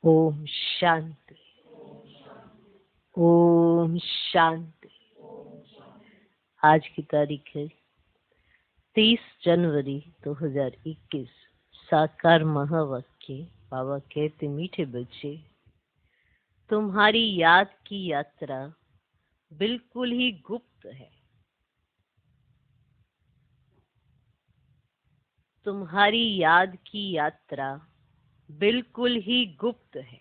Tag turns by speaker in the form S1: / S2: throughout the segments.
S1: ओम शांति। ओम शांति। आज की तारीख है 30 जनवरी 2021। साकार महावाक्य। बाबा कहते, मीठे बच्चे, तुम्हारी याद की यात्रा बिल्कुल ही गुप्त है। तुम्हारी याद की यात्रा बिल्कुल ही गुप्त है।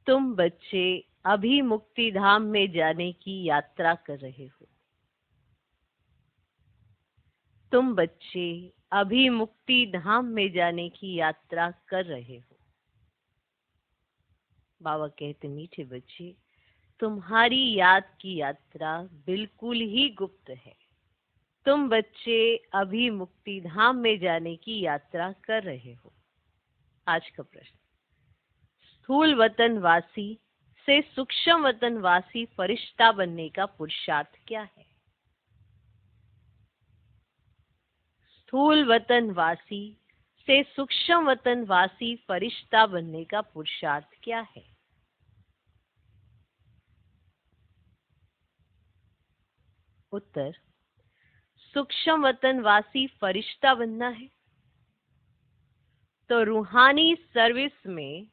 S1: तुम बच्चे अभी मुक्ति धाम में जाने की यात्रा कर रहे हो। तुम बच्चे अभी मुक्ति धाम में जाने की यात्रा कर रहे हो। बाबा कहते, मीठे बच्चे, तुम्हारी याद की यात्रा बिल्कुल ही गुप्त है। तुम बच्चे अभी मुक्ति धाम में जाने की यात्रा कर रहे हो। आज का प्रश्न, स्थूल वतन वासी से सूक्ष्म वतन वासी फरिश्ता बनने का पुरुषार्थ क्या है? स्थूल वतन वासी से सूक्ष्म वतन वासी फरिश्ता बनने का पुरुषार्थ क्या है? उत्तर, सूक्ष्म वतन वासी फरिश्ता बनना है तो रूहानी सर्विस में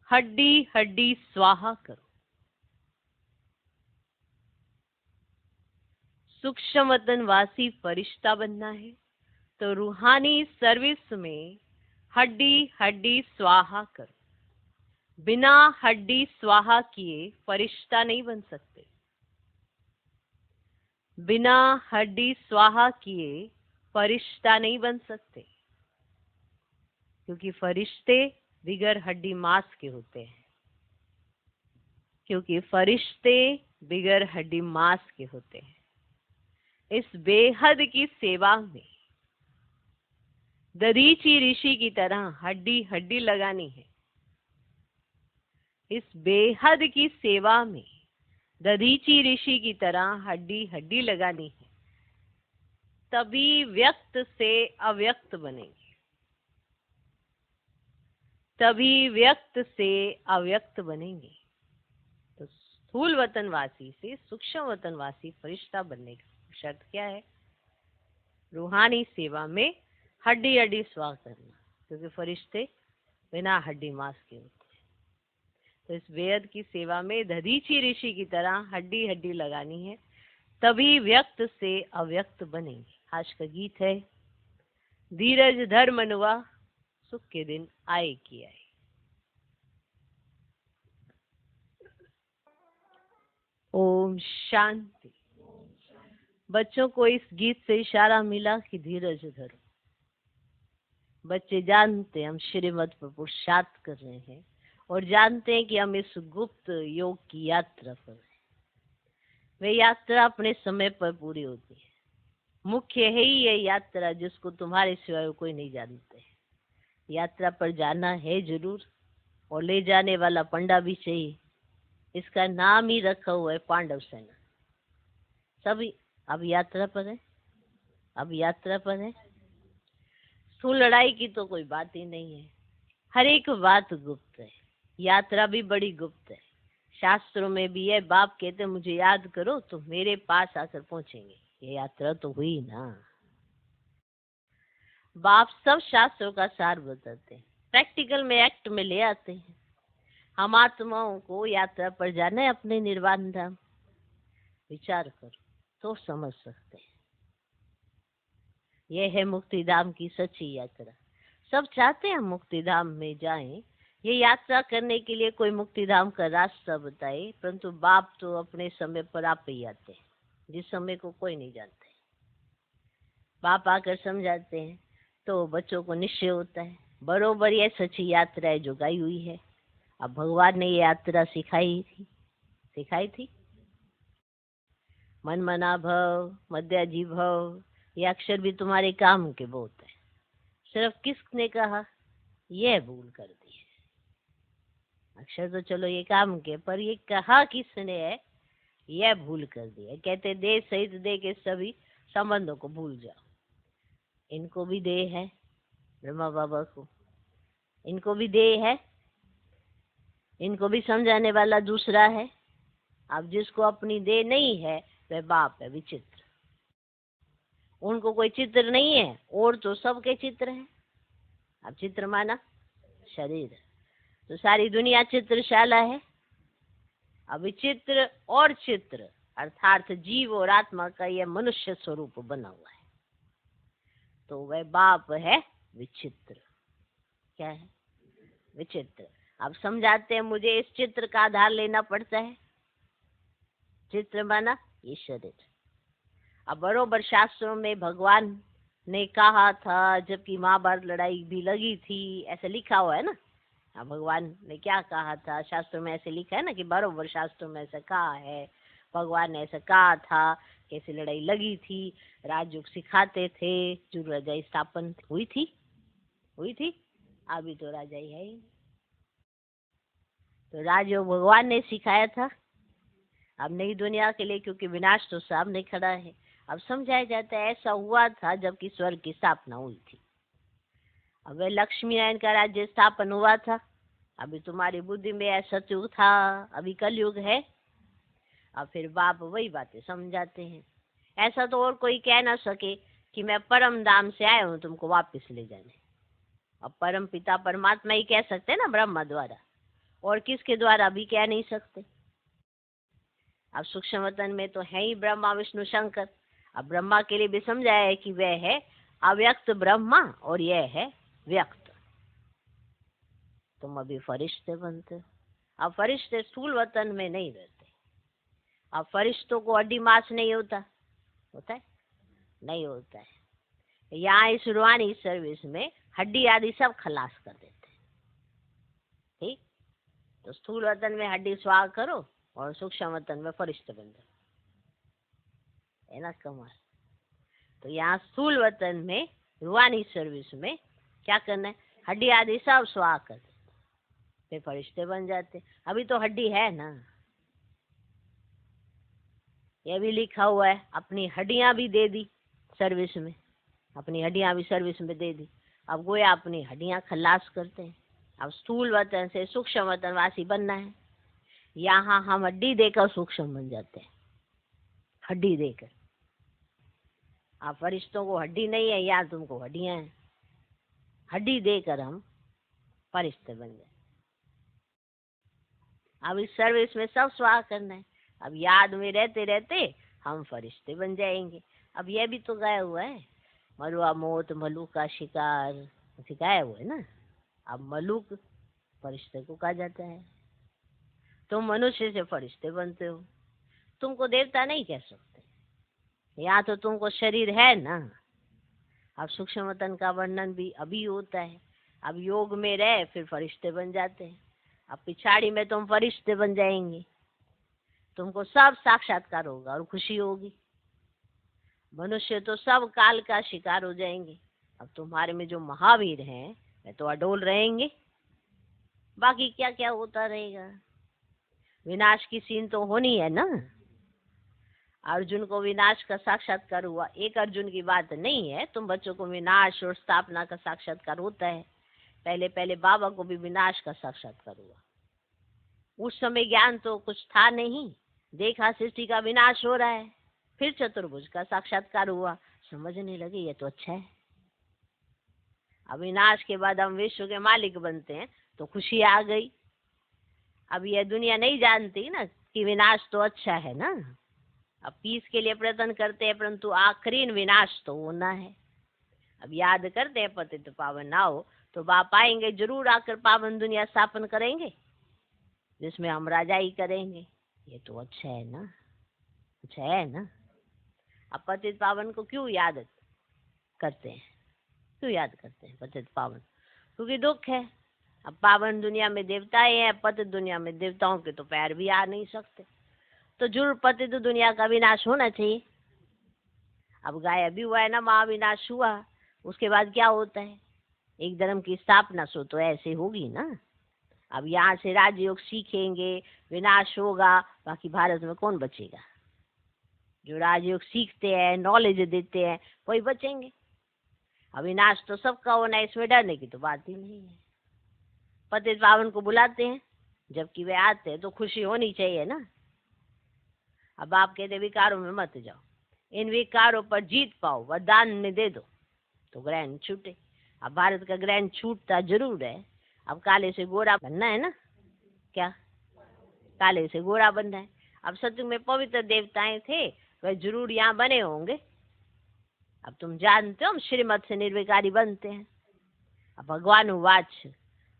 S1: हड्डी हड्डी स्वाहा करो। सूक्ष्म वतन वासी फरिश्ता बनना है तो रूहानी सर्विस में हड्डी हड्डी स्वाहा करो। बिना हड्डी स्वाहा किए फरिश्ता नहीं बन सकते। बिना हड्डी स्वाहा किए फरिश्ता नहीं बन सकते, क्योंकि फरिश्ते बिगर हड्डी मांस के होते हैं। क्योंकि फरिश्ते बिगर हड्डी मांस के होते हैं। इस बेहद की सेवा में दधीची ऋषि की तरह हड्डी हड्डी लगानी है। इस बेहद की सेवा में दधीची ऋषि की तरह हड्डी हड्डी लगानी है, तभी व्यक्त से अव्यक्त बनेंगे। तभी व्यक्त से अव्यक्त बनेंगे। तो स्थूल वतनवासी से सूक्ष्म वतनवासी फरिश्ता बनने का शर्त क्या है? रूहानी सेवा में हड्डी हड्डी स्वाह करना, क्योंकि फरिश्ते बिना हड्डी मांस के होते हैं। तो इस बेहद की सेवा में दधीची ऋषि की तरह हड्डी हड्डी लगानी है, तभी व्यक्त से अव्यक्त बनेंगे। आज का गीत है, धीरज धर मनुआ, सुख के दिन आए कि आए। ओम शांति। बच्चों को इस गीत से इशारा मिला कि धीरज धरो। बच्चे जानते हैं हम श्रीमत पर पुरुषार्थ कर रहे हैं और जानते हैं कि हम इस गुप्त योग की यात्रा पर हैं। वे यात्रा अपने समय पर पूरी होती है। मुख्य है ही ये यात्रा जिसको तुम्हारे सिवाय कोई नहीं जानते। यात्रा पर जाना है जरूर, और ले जाने वाला पंडा भी चाहिए। इसका नाम ही रखा हुआ है पांडव सेना। सभी अब यात्रा पर है। अब यात्रा पर है। स्थूल लड़ाई की तो कोई बात ही नहीं है। हर एक बात गुप्त है। यात्रा भी बड़ी गुप्त है। शास्त्रों में भी है, बाप कहते मुझे याद करो तो मेरे पास आकर पहुंचेंगे। ये यात्रा तो हुई ना। बाप सब शास्त्रों का सार बताते हैं, प्रैक्टिकल में एक्ट में ले आते हैं। हम आत्माओं को यात्रा पर जाना है अपने निर्वाण धाम। विचार करो तो समझ सकते हैं। यह है मुक्ति धाम की सच्ची यात्रा। सब चाहते हैं हम मुक्ति धाम में जाएं। ये यात्रा करने के लिए कोई मुक्ति धाम का रास्ता बताए, परंतु बाप तो अपने समय पर आप ही आते हैं, जिस समय को कोई नहीं जानते। बाप आकर समझाते हैं तो बच्चों को निश्चय होता है बरोबर ये सच्ची यात्रा है जो गाई हुई है। अब भगवान ने ये यात्रा सिखाई थी। मन मना भव, मध्याजी भव, ये अक्षर भी तुम्हारे काम के बहुत है। सिर्फ किसने कहा? यह भूल कर दी है। अक्षर तो चलो ये काम के, पर ये कहा किसने है, यह भूल कर दी है। कहते देह सहित देह के सभी संबंधों को भूल जाओ। इनको भी देह है, ब्रह्मा बाबा को, इनको भी देह है। इनको भी समझाने वाला दूसरा है। अब जिसको अपनी देह नहीं है वह बाप है विचित्र। उनको कोई चित्र नहीं है और तो सबके चित्र है। अब चित्र माना शरीर, तो सारी दुनिया चित्रशाला है। अब चित्र और चित्र अर्थात जीव और आत्मा का यह मनुष्य स्वरूप बना हुआ है, तो वह बाप है विचित्र। क्या है? विचित्र। अब समझाते हैं, मुझे इस चित्र का आधार लेना पड़ता है। चित्र माना ये शरीर। अब बरोबर शास्त्रों में भगवान ने कहा था, जबकि महाभारत लड़ाई भी लगी थी, ऐसे लिखा हुआ है ना। अब भगवान ने क्या कहा था, शास्त्रों में ऐसे लिखा है ना कि बरोबर शास्त्रों में ऐसा कहा है, भगवान ने ऐसा कहा था, कैसे लड़ाई लगी थी, राजयोग सिखाते थे, जो राजाई स्थापन हुई थी। अभी तो राजाई है ही, तो राजयोग भगवान ने सिखाया था। अब नई दुनिया के लिए, क्योंकि विनाश तो सामने खड़ा है, अब समझाया जाता है ऐसा हुआ था जबकि स्वर्ग की स्थापना हुई थी। अब वह लक्ष्मी नारायण का राज्य स्थापन हुआ था। अभी तुम्हारी बुद्धि में सतयुग था, अभी कलयुग है। अब फिर बाप वही बातें समझाते हैं। ऐसा तो और कोई कह ना सके कि मैं परम धाम से आया हूँ तुमको वापस ले जाने। अब परम पिता परमात्मा ही कह सकते हैं ना ब्रह्मा द्वारा, और किसके द्वारा भी कह नहीं सकते। अब सूक्ष्म वतन में तो है ही ब्रह्मा विष्णु शंकर। अब ब्रह्मा के लिए भी समझाया है कि वह है अव्यक्त ब्रह्मा और यह है व्यक्त। तुम अभी फरिश्ते बनते हो। अब फरिश्ते स्थूल वतन में नहीं रहते। अब फरिश्तों को हड्डी मांस नहीं होता है? नहीं होता है। यहाँ इस रूहानी सर्विस में हड्डी आदि सब खलास कर देते हैं। ठीक, तो स्थूल वतन में हड्डी स्वाह करो और सूक्ष्म वतन में फरिश्ते बन जाओ, है ना कमाल। तो यहाँ स्थूल वतन में रूहानी सर्विस में क्या करना है, हड्डी आदि सब स्वाह कर देते, फिर फरिश्ते बन जाते। अभी तो हड्डी है ना, यह भी लिखा हुआ है, अपनी हड्डियां भी दे दी सर्विस में, अपनी हड्डियां भी सर्विस में दे दी। अब गोया अपनी हड्डियां खलास करते हैं। अब स्थूल वतन से सूक्ष्म वतन वासी बनना है। यहाँ हम हड्डी देकर सूक्ष्म बन जाते हैं, हड्डी देकर। आप फरिश्तों को हड्डी नहीं है, यार तुमको हड्डियां हैं, हड्डी देकर हम फरिश्ते बन जाए। अब इस सर्विस में सब स्वाह करना है। अब याद में रहते रहते हम फरिश्ते बन जाएंगे। अब यह भी तो गाया हुआ है, मरुआ मौत मलूक का शिकार, सिखाया हुआ है ना। अब मलूक फरिश्ते को कहा जाता है। तुम मनुष्य से फरिश्ते बनते हो, तुमको देवता नहीं कह सकते। यहाँ तो तुमको शरीर है ना। अब सूक्ष्म वतन का वर्णन भी अभी होता है। अब योग में रहे फिर फरिश्ते बन जाते हैं। अब पिछाड़ी में तुम फरिश्ते बन जाएंगे, तुमको सब साक्षात्कार होगा और खुशी होगी। मनुष्य तो सब काल का शिकार हो जाएंगे। अब तुम्हारे में जो महावीर हैं वे तो अडोल रहेंगे, बाकी क्या क्या होता रहेगा। विनाश की सीन तो होनी है ना। अर्जुन को विनाश का साक्षात्कार हुआ, एक अर्जुन की बात नहीं है, तुम बच्चों को विनाश और स्थापना का साक्षात्कार होता है। पहले पहले बाबा को भी विनाश का साक्षात्कार हुआ। उस समय ज्ञान तो कुछ था नहीं, देखा सृष्टि का विनाश हो रहा है। फिर चतुर्भुज का साक्षात्कार हुआ, समझने लगे ये तो अच्छा है। अब विनाश के बाद हम विश्व के मालिक बनते हैं तो खुशी आ गई। अब यह दुनिया नहीं जानती ना कि विनाश तो अच्छा है ना। अब पीस के लिए प्रयत्न करते हैं, परंतु आखिरी विनाश तो होना है। अब याद करते हैं पतित पावन ना हो तो बाप आएंगे जरूर, आकर पावन दुनिया स्थापन करेंगे जिसमें हम राजाई करेंगे। ये तो अच्छा है ना, अच्छा है ना। अब पतित पावन को क्यों याद करते हैं, क्यों याद करते हैं पतित पावन? क्योंकि दुख है। अब पावन दुनिया में देवताएं हैं, पतित दुनिया में देवताओं के तो पैर भी आ नहीं सकते, तो जरूर पतित दुनिया का विनाश होना चाहिए। अब गाय अभी हुआ है ना, महाविनाश हुआ, उसके बाद क्या होता है, एक धर्म की स्थापना सो तो ऐसे होगी ना। अब यहाँ से राजयोग सीखेंगे, विनाश होगा, बाकी भारत में कौन बचेगा? जो राजयोग सीखते हैं, नॉलेज देते हैं, वही बचेंगे। अब विनाश तो सबका होना है, इसमें डरने की तो बात ही नहीं है। पतित पावन को बुलाते हैं, जबकि वे आते हैं तो खुशी होनी चाहिए ना। अब आप कहते विकारों में मत जाओ, इन विकारों पर जीत पाओ, वरदान में दे दो तो ग्रहण छूटे। अब भारत का ग्रहण छूटता जरूर है। अब काले से गोरा बनना है ना, क्या काले से गोरा बनना है। अब सत्युग में पवित्र देवताएं थे, वह जरूर यहाँ बने होंगे। अब तुम जानते हो हम श्रीमत से निर्विकारी बनते हैं। अब भगवान वाच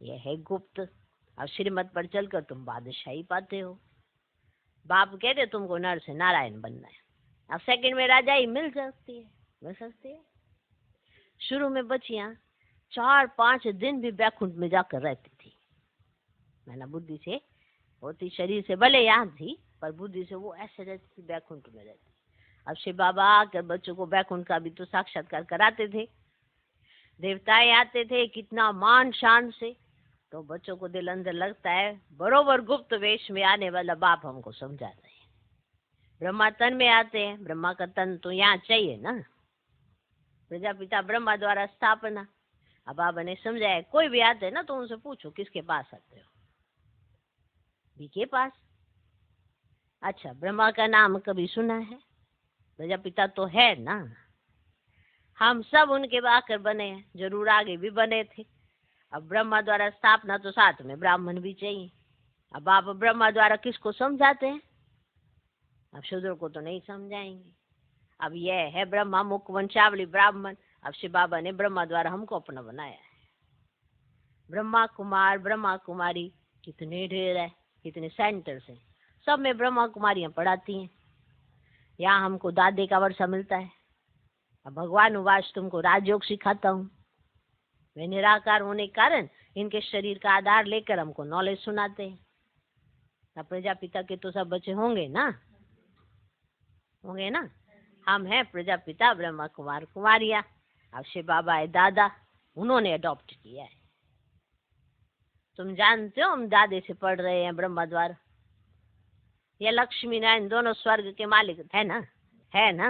S1: यह है गुप्त। अब श्रीमत पर चलकर तुम बादशाही पाते हो। बाप कहते तुमको नर से नारायण बनना है। अब सेकंड में राजाई मिल सकती है। शुरू में बच्चियां 4-5 दिन भी बैकुंठ में जाकर रहती थी। मैंने बुद्धि से होती, शरीर से भले यहाँ थी पर बुद्धि से वो ऐसे रहती थी, बैकुंठ में रहती। अब शिव बाबा आकर बच्चों को बैकुंठ का भी तो साक्षात्कार कराते थे। देवताएं आते थे कितना मान शान से, तो बच्चों को दिल अंदर लगता है बरोबर गुप्त वेश में आने वाला बाप हमको समझा रहे हैं। ब्रह्मा तन में आते हैं, ब्रह्मा का तन तो यहाँ चाहिए ना। प्रजापिता ब्रह्मा द्वारा स्थापना। अब बाबा ने समझाया कोई भी आते हैं ना तो उनसे पूछो किसके पास आते हो, भी के पास। अच्छा, ब्रह्मा का नाम कभी सुना है? प्रजापिता तो है ना। हम सब उनके आकर बने हैं, जरूर आगे भी बने थे। अब ब्रह्मा द्वारा स्थापना तो साथ में ब्राह्मण भी चाहिए। अब आप ब्रह्मा द्वारा किसको समझाते हैं? अब शूद्र को तो नहीं समझाएंगे। अब यह है ब्रह्मा मुख वंशावली ब्राह्मण। अब शिव बाबा ने ब्रह्मा द्वारा हमको अपना बनाया है। ब्रह्मा कुमार ब्रह्मा कुमारी कितने ढेर है, कितने सेंटर्स हैं, सब में ब्रह्मा कुमारियां पढ़ाती हैं। यहाँ हमको दादे का वर्षा मिलता है। अब भगवान उवास तुमको राजयोग सिखाता हूँ। वे निराकार होने के कारण इनके शरीर का आधार लेकर हमको नॉलेज सुनाते हैं। अब प्रजापिता के तो सब बच्चे होंगे ना, होंगे ना। हम हैं प्रजापिता ब्रह्मा कुमार कुमारियां। अब शिव बाबा है दादा, उन्होंने अडॉप्ट किया है। तुम जानते हो हम दादे से पढ़ रहे हैं ब्रह्मा द्वारा। ये लक्ष्मी नारायण दोनों स्वर्ग के मालिक है ना, है ना।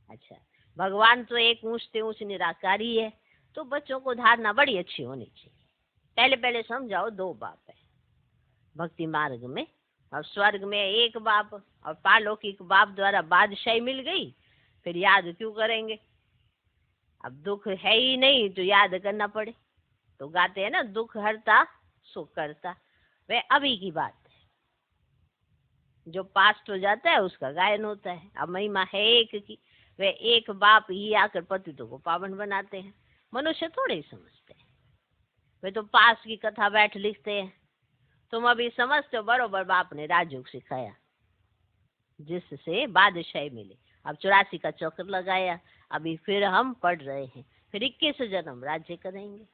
S1: अच्छा, भगवान तो एक ऊंचते ऊंच निराकारी है, तो बच्चों को धारणा बड़ी अच्छी होनी चाहिए। पहले पहले समझाओ 2 बाप है भक्ति मार्ग में, और स्वर्ग में एक बाप, और पालौकिक बाप द्वारा बादशाही मिल गई, फिर याद क्यों करेंगे? अब दुख है ही नहीं तो याद करना पड़े। तो गाते हैं ना, दुख हरता सुख करता। वह अभी की बात है, जो पास्ट हो जाता है उसका गायन होता है। अब महिमा है एक की, वे एक बाप ही आकर पतितों को पावन बनाते हैं। मनुष्य थोड़े ही समझते हैं, वे तो पास की कथा बैठ लिखते हैं। तुम अभी समझते हो बरोबर बाप ने राजयोग सिखाया जिससे बादशाही मिले। अब 84 का चक्र लगाया, अभी फिर हम पढ़ रहे हैं, फिर 21 जन्म राज्य करेंगे,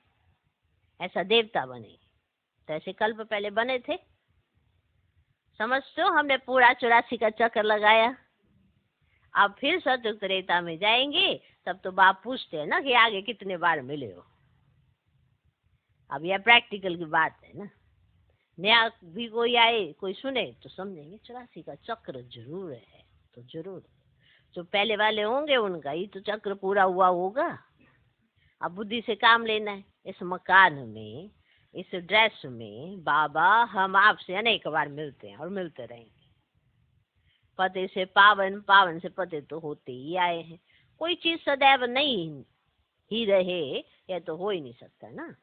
S1: ऐसा देवता बनेंगे। तो ऐसे कल्प पहले बने थे, समझते हो। हमने पूरा 84 का चक्र लगाया, अब फिर सतयुग त्रेता में जाएंगे। तब तो बाप पूछते हैं ना कि आगे कितने बार मिले हो। अब यह प्रैक्टिकल की बात है ना। नया भी कोई आए कोई सुने तो समझेंगे 84 का चक्र जरूर है, तो जरूर जो पहले वाले होंगे उनका ही तो चक्र पूरा हुआ होगा। अब बुद्धि से काम लेना है। इस मकान में, इस ड्रेस में बाबा हम आपसे अनेक बार मिलते हैं और मिलते रहेंगे। पते से पावन, पावन से पते तो होते ही आए हैं। कोई चीज सदैव नहीं ही रहे, यह तो हो ही नहीं सकता ना।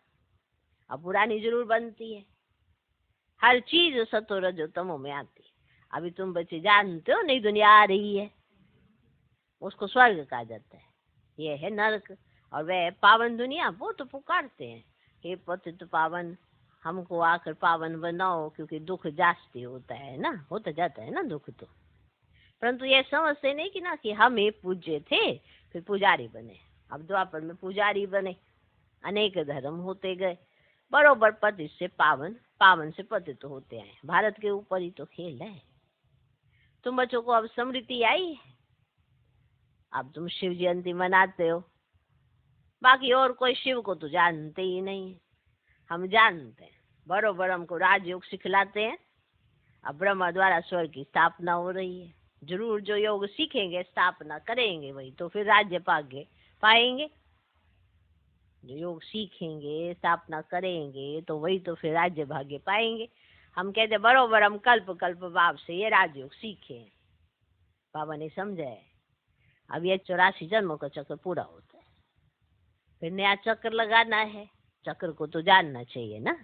S1: अब पुरानी जरूर बनती है, हर चीज सतो रजो तमो में आती है। अभी तुम बच्चे जानते हो नई दुनिया आ रही है, उसको स्वर्ग कहा जाता है, यह है नरक। और वह पावन दुनिया, वो तो पुकारते हैं हे पतित पावन, हमको आकर पावन बनाओ, क्योंकि दुख जास्ती होता है ना, होता जाता है ना दुख तो। परंतु ये समझते नहीं कि ना कि हम ही पूज्य थे फिर पुजारी बने। अब द्वापर में पुजारी बने, अनेक धर्म होते गए, बरोबर पति से पावन, पावन से पति तो होते आए। भारत के ऊपर ही तो खेल है। तुम बच्चों को अब स्मृति आई है, अब तुम शिव जयंती मनाते हो, बाकी और कोई शिव को तो जानते ही नहीं। हम जानते हैं, बरोबर हमको राजयोग सिखलाते हैं। अब ब्रह्मा द्वारा स्वर्ग की स्थापना हो रही है, जरूर जो योग सीखेंगे स्थापना करेंगे वही तो फिर राज्य पाएंगे। जो योग सीखेंगे, स्थापना करेंगे, तो वही तो फिर राज्य भाग्य पाएंगे। हम कहते बरोबर हम कल्प कल्प बाप से ये राजयोग सीखे, बाबा ने समझा है। अब ये 84 जन्मों का चक्र पूरा होता है, फिर नया चक्र लगाना है। चक्र को तो जानना चाहिए ना।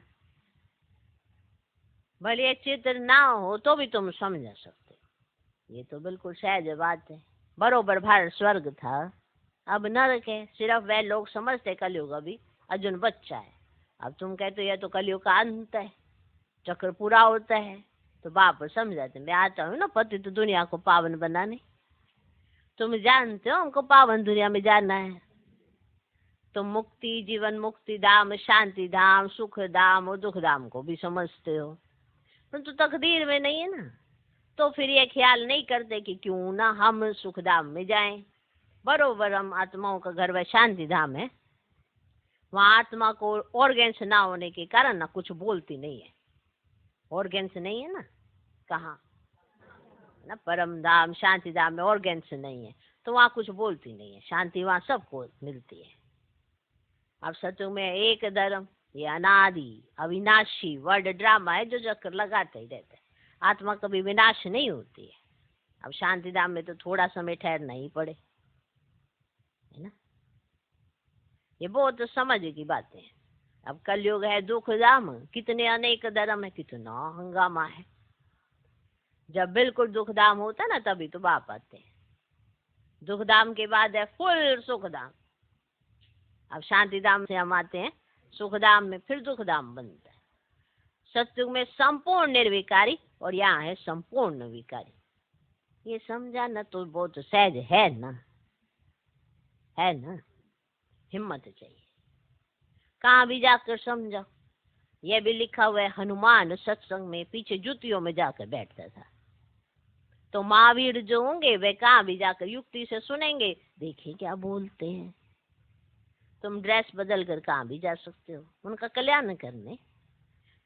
S1: भले ये चित्र ना हो तो भी तुम समझ सकते हो। ये तो बिल्कुल सहज बात है। बरोबर भारत स्वर्ग था, अब नरक है। सिर्फ वह लोग समझते कलयुग अभी अर्जुन बच्चा है। अब तुम कहते हो यह तो कलयुग का अंत है, चक्र पूरा होता है। तो बाप समझाते मैं आता हूँ ना पति तो दुनिया को पावन बनाने। तुम जानते हो हमको पावन दुनिया में जाना है। तुम मुक्ति, जीवन मुक्ति धाम, शांति धाम, सुख धाम और दुख धाम को भी समझते हो, परंतु तकदीर में नहीं है ना। तो फिर ये ख्याल नहीं करते कि क्यों ना हम सुख धाम में जाएं। बरोबर हम आत्माओं का घर वह शांति धाम है। वहाँ आत्मा को ऑर्गेन्स ना होने के कारण ना कुछ बोलती नहीं है। ऑर्गेन्स नहीं है ना, कहाँ ना परम धाम शांति धाम में ऑर्गेन्स नहीं है, तो वहाँ कुछ बोलती नहीं है। शांति वहाँ सबको मिलती है। अब सत्युग में एक धर्म, ये अनादि अविनाशी वर्ड ड्रामा है जो चक्कर लगाते ही रहता है। आत्मा कभी विनाश नहीं होती है। अब शांति धाम में तो थोड़ा समय ठहरना ही पड़े, है ना। ये बहुत समझ की बातें हैं। अब कलयुग है दुख धाम, कितने अनेक धर्म है, कितना हंगामा है। जब बिल्कुल दुख धाम होता ना तभी तो बाप आते हैं। दुख धाम के बाद है फुल सुख धाम। अब शांति धाम से हम आते हैं सुख धाम में, फिर दुख धाम बनता है। सत्युग में संपूर्ण निर्विकारी और यहाँ है संपूर्ण विकारी। ये समझाना तो बहुत सहज है ना, है ना। हिम्मत चाहिए, कहाँ भी जाकर समझो। ये भी लिखा हुआ है हनुमान सत्संग में पीछे जूतियों में जाकर बैठता था। तो महावीर जो होंगे वे कहाँ भी जाकर युक्ति से सुनेंगे, देखिए क्या बोलते हैं। तुम ड्रेस बदल कर कहाँ भी जा सकते हो उनका कल्याण करने।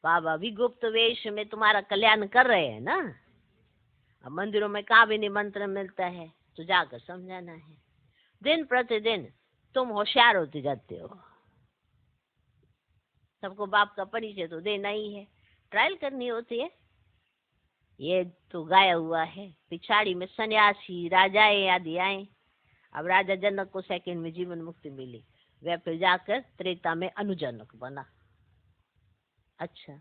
S1: बाबा भी गुप्त वेश में तुम्हारा कल्याण कर रहे हैं ना। अब मंदिरों में कहाँ भी निमंत्रण मिलता है तो जाकर समझाना है। दिन प्रतिदिन तुम होशियार होते जाते हो। सबको बाप का परिचय तो देना ही है, ट्रायल करनी होती है। ये तो गाया हुआ है, पिछाड़ी में सन्यासी राजाएं आदि आए। अब राजा जनक को सेकंड में जीवन मुक्ति मिली, वह फिर जाकर त्रेता में अनुजनक बना। अच्छा,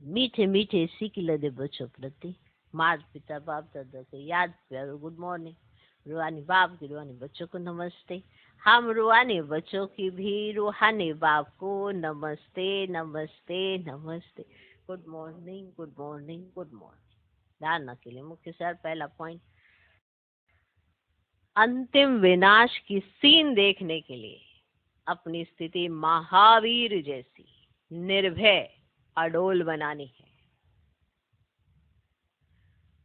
S1: मीठे मीठे सिकिल दे बच्चों प्रति माता पिता बाप दादा को याद प्यारो गुड मॉर्निंग। रूहानी बाप की रूहानी बच्चों को नमस्ते। हम रूहानी बच्चों की भी रूहानी बाप को नमस्ते नमस्ते नमस्ते। Good morning good morning good morning. धारणा के लिए मुख्य सार पहला पॉइंट, अंतिम विनाश की सीन देखने के लिए अपनी स्थिति महावीर जैसी निर्भय अडोल बनानी है।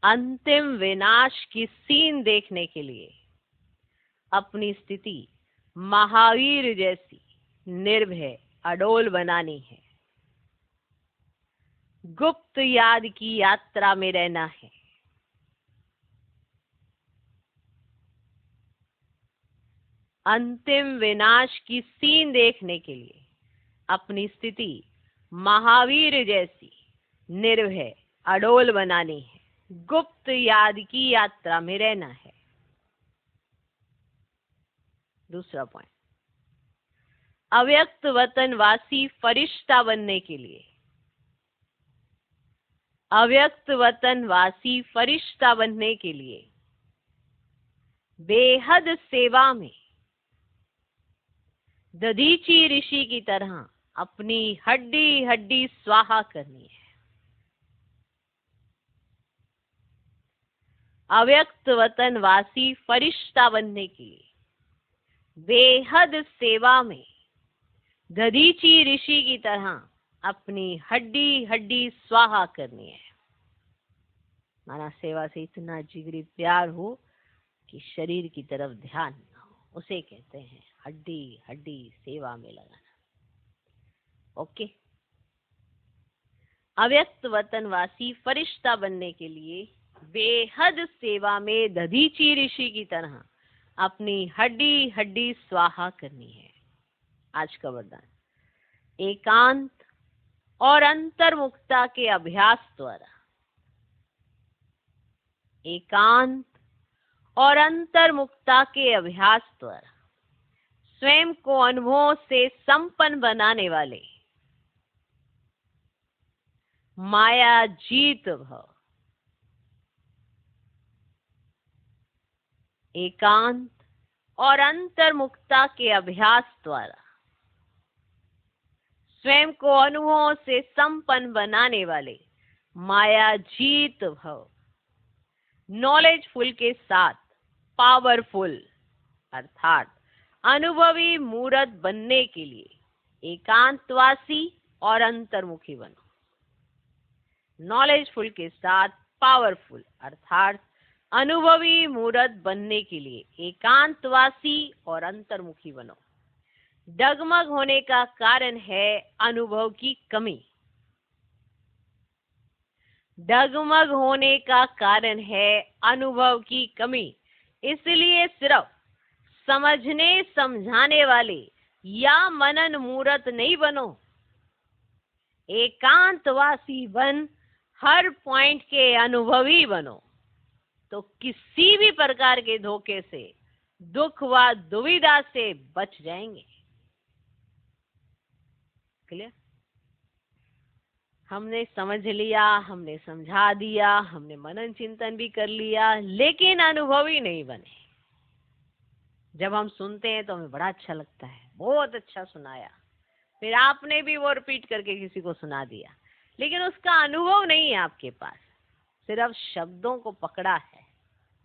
S1: अंतिम विनाश की सीन देखने के लिए अपनी स्थिति महावीर जैसी निर्भय अडोल बनानी है। गुप्त याद की यात्रा में रहना है। अंतिम विनाश की सीन देखने के लिए अपनी स्थिति महावीर जैसी निर्भय अडोल बनानी है। गुप्त याद की यात्रा में रहना है। दूसरा पॉइंट, अव्यक्त वतनवासी फरिश्ता बनने के लिए अव्यक्त वतनवासी फरिश्ता बनने के लिए बेहद सेवा में दधीची ऋषि की तरह अपनी हड्डी हड्डी स्वाहा करनी है। अव्यक्त वतनवासी फरिश्ता बनने के लिए बेहद सेवा में दधीची ऋषि की तरह अपनी हड्डी हड्डी स्वाहा करनी है। माना सेवा से इतना जिगरी प्यार हो कि शरीर की तरफ ध्यान ना हो, उसे कहते हैं हड्डी हड्डी सेवा में लगाना। ओके, अव्यक्त वतनवासी फरिश्ता बनने के लिए बेहद सेवा में दधीची ऋषि की तरह अपनी हड्डी हड्डी स्वाहा करनी है। आज का वरदान, एकांत और अंतर्मुखता के अभ्यास द्वारा, एकांत और अंतर्मुखता के अभ्यास द्वारा स्वयं को अनुभवों से संपन्न बनाने वाले माया जीत भव। एकांत और अंतर्मुखता के अभ्यास द्वारा स्वयं को अनुभवों से संपन्न बनाने वाले माया जीत भव। नॉलेजफुल के साथ पावरफुल अर्थात अनुभवी मूर्त बनने के लिए एकांतवासी और अंतर्मुखी बनो। नॉलेजफुल के साथ पावरफुल अर्थात अनुभवी मूर्त बनने के लिए एकांतवासी और अंतर्मुखी बनो। डगमग होने का कारण है अनुभव की कमी। डगमग होने का कारण है अनुभव की कमी। इसलिए सिर्फ समझने समझाने वाले या मनन मूर्त नहीं बनो, एकांतवासी बन हर पॉइंट के अनुभवी बनो, तो किसी भी प्रकार के धोखे से, दुख व दुविधा से बच जाएंगे। क्लियर? हमने समझ लिया, हमने समझा दिया, हमने मनन चिंतन भी कर लिया, लेकिन अनुभवी नहीं बने। जब हम सुनते हैं तो हमें बड़ा अच्छा लगता है, बहुत अच्छा सुनाया, फिर आपने भी वो रिपीट करके किसी को सुना दिया, लेकिन उसका अनुभव नहीं है आपके पास, सिर्फ शब्दों को पकड़ा है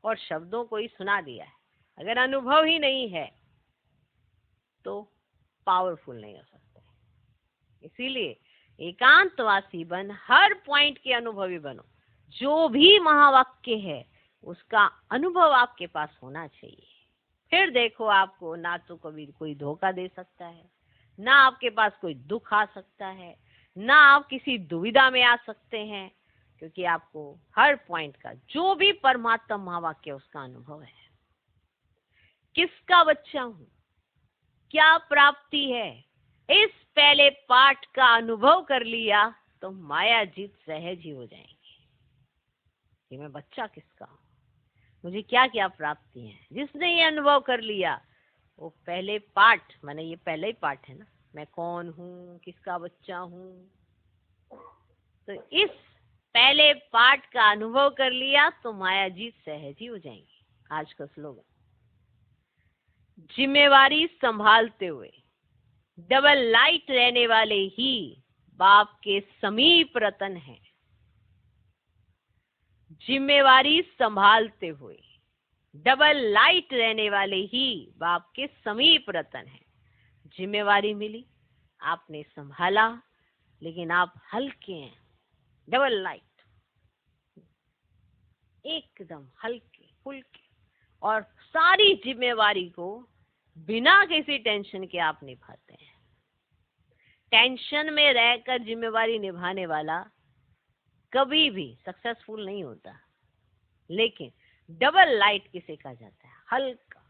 S1: और शब्दों को ही सुना दिया है। अगर अनुभव ही नहीं है तो पावरफुल नहीं हो सकते। इसीलिए एकांतवासी बन हर पॉइंट के अनुभवी बनो। जो भी महावाक्य है उसका अनुभव आपके पास होना चाहिए। फिर देखो, आपको ना तो कभी कोई धोखा दे सकता है, ना आपके पास कोई दुख आ सकता है, ना आप किसी दुविधा में आ सकते हैं, क्योंकि आपको हर पॉइंट का जो भी परमात्मा महावाक्य उसका अनुभव है। किसका बच्चा हूं, क्या प्राप्ति है, इस पहले पाठ का अनुभव कर लिया तो माया जीत सहज ही हो जाएंगे कि मैं बच्चा किसका हूं, मुझे क्या क्या प्राप्ति है। जिसने ये अनुभव कर लिया वो पहले पाठ, माने ये पहले ही पाठ है ना, मैं कौन हूं, किसका बच्चा हूं, तो इस पहले पाठ का अनुभव कर लिया तो माया जीत सहज ही हो जाएंगी। आज का स्लोगन, जिम्मेवारी संभालते हुए डबल लाइट रहने वाले ही बाप के समीप रतन है। जिम्मेवारी संभालते हुए डबल लाइट रहने वाले ही बाप के समीप रतन है। जिम्मेवारी मिली, आपने संभाला, लेकिन आप हल्के हैं, डबल लाइट, एकदम हल्के फुल्के, और सारी जिम्मेवारी को बिना किसी टेंशन के आप निभाते हैं। टेंशन में रहकर जिम्मेवारी निभाने वाला कभी भी सक्सेसफुल नहीं होता। लेकिन डबल लाइट किसे कहा जाता है, हल्का,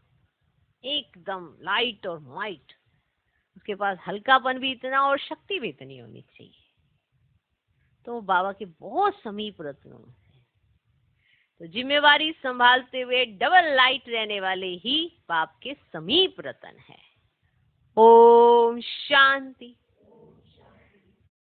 S1: एकदम लाइट और माइट, उसके पास हल्कापन भी इतना और शक्ति भी इतनी होनी चाहिए। तो बाबा के बहुत समीप रत्नों में से, तो जिम्मेवारी संभालते हुए डबल लाइट रहने वाले ही बाप के समीप रतन है। ओम शांति।